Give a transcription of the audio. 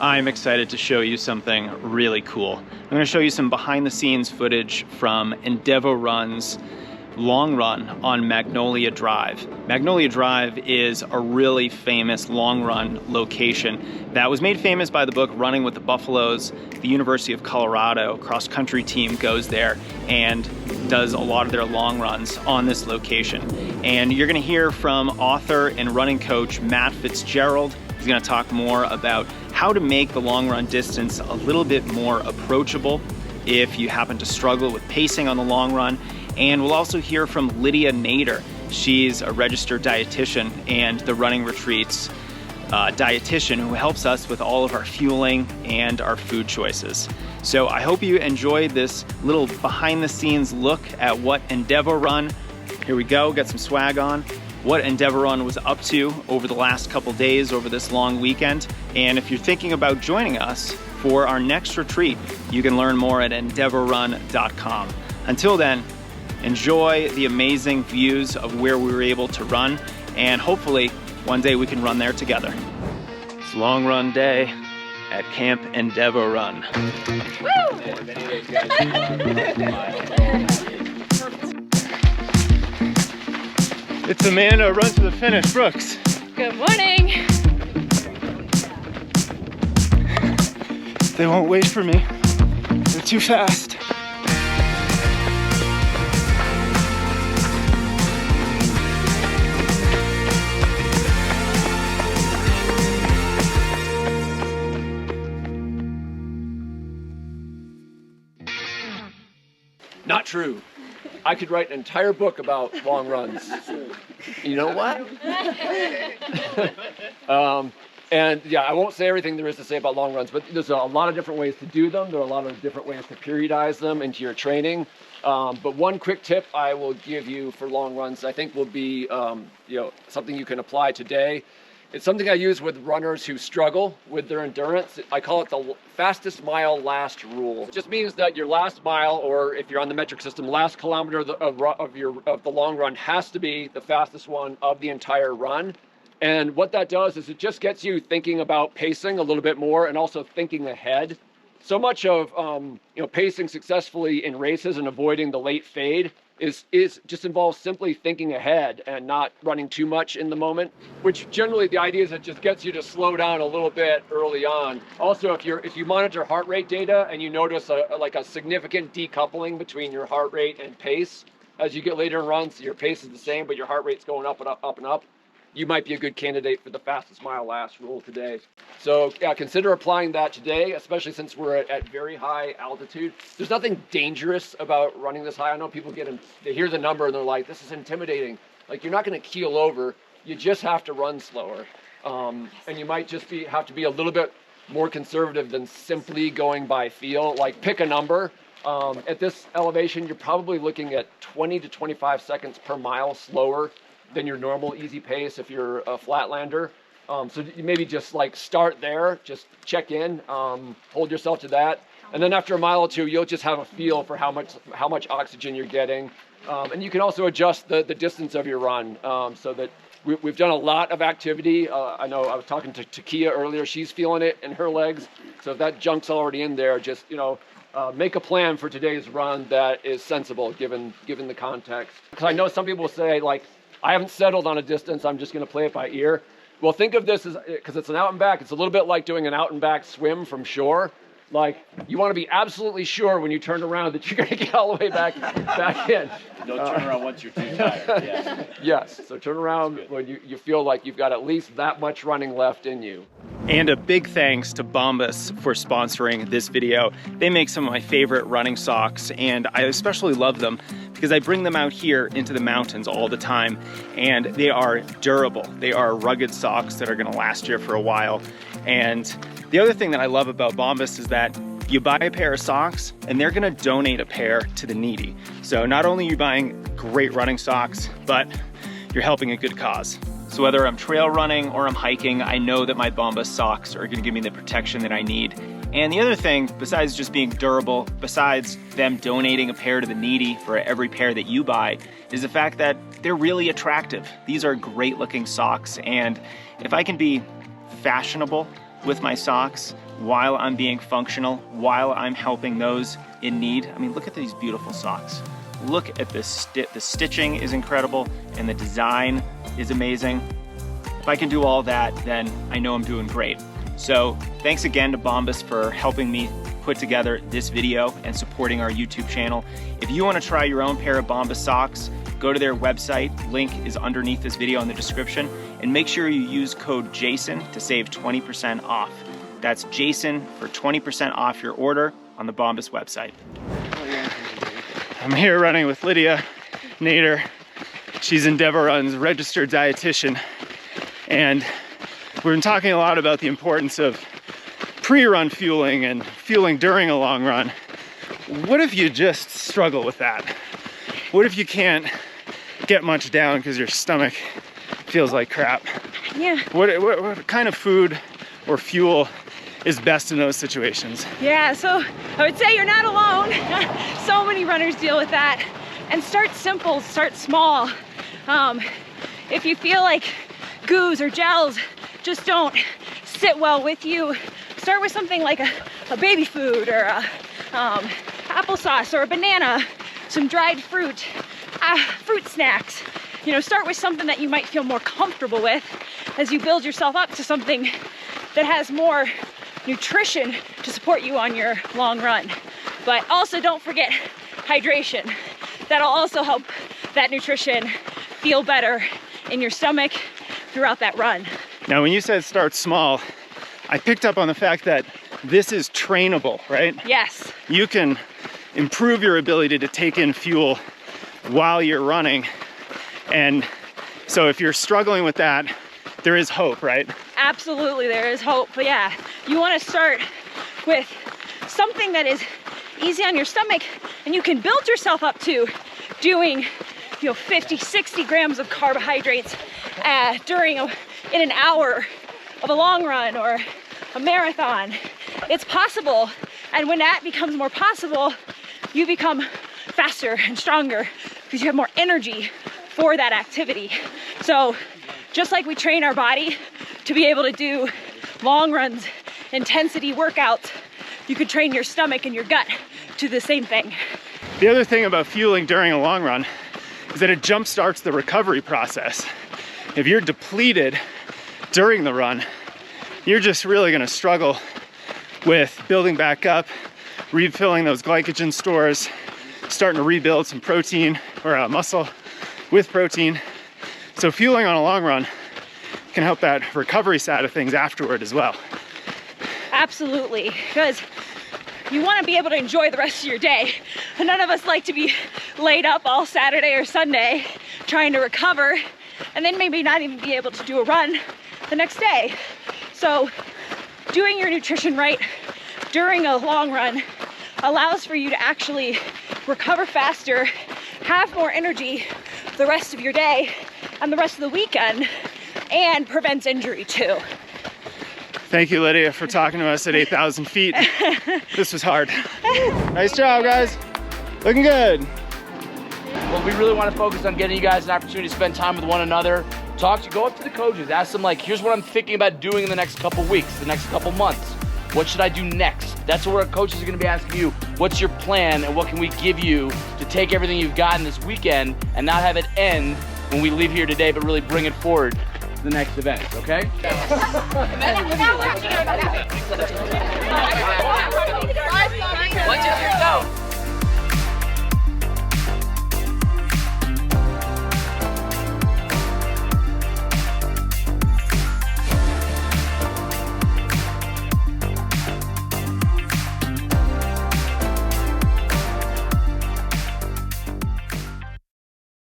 I'm excited to show you something really cool. I'm going to show you some behind the scenes footage from Endeavorun's long run on Magnolia Drive. Magnolia Drive is a really famous long run location that was made famous by the book Running with the Buffaloes. The University of Colorado cross-country team goes there and does a lot of their long runs on this location. And you're going to hear from author and running coach Matt Fitzgerald. He's going to talk more about how to make the long run distance a little bit more approachable if you happen to struggle with pacing on the long run. And we'll also hear from Lydia Nader. She's a registered dietitian and the Running Retreats dietitian who helps us with all of our fueling and our food choices. So I hope you enjoyed this little behind the scenes look at what Endeavorun, here we go, got some swag on, what Endeavorun was up to over the last couple days, over this long weekend. And if you're thinking about joining us for our next retreat, you can learn more at endeavorun.com. Until then, enjoy the amazing views of where we were able to run, and hopefully one day we can run there together. It's long run day at Camp Endeavorun. It's Amanda, run to the finish. Brooks. Good morning. They won't wait for me. They're too fast. Not true. I could write an entire book about long runs. You know what? And yeah, I won't say everything there is to say about long runs, but there's a lot of different ways to do them. There are a lot of different ways to periodize them into your training. But one quick tip I will give you for long runs, I think will be something you can apply today. It's something I use with runners who struggle with their endurance. I call it the fastest mile last rule. It just means that your last mile, or if you're on the metric system, last kilometer of the long run has to be the fastest one of the entire run. And what that does is it just gets you thinking about pacing a little bit more and also thinking ahead. So much of pacing successfully in races and avoiding the late fade is just involves simply thinking ahead and not running too much in the moment, which generally the idea is it just gets you to slow down a little bit early on. Also, if you monitor heart rate data and you notice a significant decoupling between your heart rate and pace as you get later in runs, so your pace is the same but your heart rate's going up and up, up and up, you might be a good candidate for the fastest mile last rule today. So yeah, consider applying that today, especially since we're at very high altitude. There's nothing dangerous about running this high. I know people they hear the number and they're like, this is intimidating. Like, you're not going to keel over. You just have to run slower. And you might just have to be a little bit more conservative than simply going by feel. Like, pick a number. At this elevation, you're probably looking at 20 to 25 seconds per mile slower than your normal easy pace if you're a flatlander. So you maybe just start there, just check in, hold yourself to that. And then after a mile or two, you'll just have a feel for how much oxygen you're getting. And you can also adjust the distance of your run so that we've done a lot of activity. I know I was talking to Kia earlier, she's feeling it in her legs. So if that junk's already in there, just, make a plan for today's run that is sensible given the context. Because I know some people will say, I haven't settled on a distance, I'm just going to play it by ear. Well, think of this as, because it's an out and back, it's a little bit like doing an out and back swim from shore. You want to be absolutely sure when you turn around that you're going to get all the way back in. Don't turn around once you're too tired. Yeah. Yes, so turn around when you feel like you've got at least that much running left in you. And a big thanks to Bombas for sponsoring this video. They make some of my favorite running socks, and I especially love them because I bring them out here into the mountains all the time, and they are durable. They are rugged socks that are gonna last you for a while. And the other thing that I love about Bombas is that you buy a pair of socks and they're gonna donate a pair to the needy. So not only are you buying great running socks, but you're helping a good cause. So whether I'm trail running or I'm hiking, I know that my Bombas socks are gonna give me the protection that I need. And the other thing, besides just being durable, besides them donating a pair to the needy for every pair that you buy, is the fact that they're really attractive. These are great looking socks, and if I can be fashionable with my socks, while I'm being functional, while I'm helping those in need. I mean, look at these beautiful socks. Look at this, the stitching is incredible and the design is amazing. If I can do all that, then I know I'm doing great. So thanks again to Bombas for helping me put together this video and supporting our YouTube channel. If you want to try your own pair of Bombas socks, go to their website. Link is underneath this video in the description. And make sure you use code JASON to save 20% off. That's Jason for 20% off your order on the Bombas website. I'm here running with Lydia Nader. She's Endeavorun's registered dietitian. And we've been talking a lot about the importance of pre-run fueling and fueling during a long run. What if you just struggle with that? What if you can't get much down because your stomach feels like crap? Yeah. What kind of food or fuel is best in those situations? Yeah, so I would say you're not alone. So many runners deal with that. And start simple, start small. If you feel like goos or gels just don't sit well with you, start with something like a baby food or a applesauce or a banana, some dried fruit, fruit snacks. You know, start with something that you might feel more comfortable with as you build yourself up to something that has more nutrition to support you on your long run. But also don't forget hydration. That'll also help that nutrition feel better in your stomach throughout that run. Now, when you said start small, I picked up on the fact that this is trainable, right? Yes. You can improve your ability to take in fuel while you're running. And so if you're struggling with that, there is hope, right? Absolutely, there is hope. But yeah, you want to start with something that is easy on your stomach and you can build yourself up to doing, 50, 60 grams of carbohydrates in an hour of a long run or a marathon. It's possible. And when that becomes more possible, you become faster and stronger because you have more energy for that activity. So just like we train our body to be able to do long runs, intensity workouts, you could train your stomach and your gut to the same thing. The other thing about fueling during a long run is that it jumpstarts the recovery process. If you're depleted during the run, you're just really gonna struggle with building back up, refilling those glycogen stores, starting to rebuild some protein or muscle with protein. So fueling on a long run can help that recovery side of things afterward as well. Absolutely, because you want to be able to enjoy the rest of your day. And none of us like to be laid up all Saturday or Sunday trying to recover and then maybe not even be able to do a run the next day. So doing your nutrition right during a long run allows for you to actually recover faster, have more energy the rest of your day and the rest of the weekend, and prevents injury too. Thank you, Lydia, for talking to us at 8,000 feet. This was hard. Nice job, guys. Looking good. Well, we really want to focus on getting you guys an opportunity to spend time with one another. Go up to the coaches, ask them like, here's what I'm thinking about doing in the next couple weeks, the next couple months. What should I do next? That's where our coaches are going to be asking you, what's your plan and what can we give you to take everything you've gotten this weekend and not have it end when we leave here today, but really bring it forward to the next event, okay?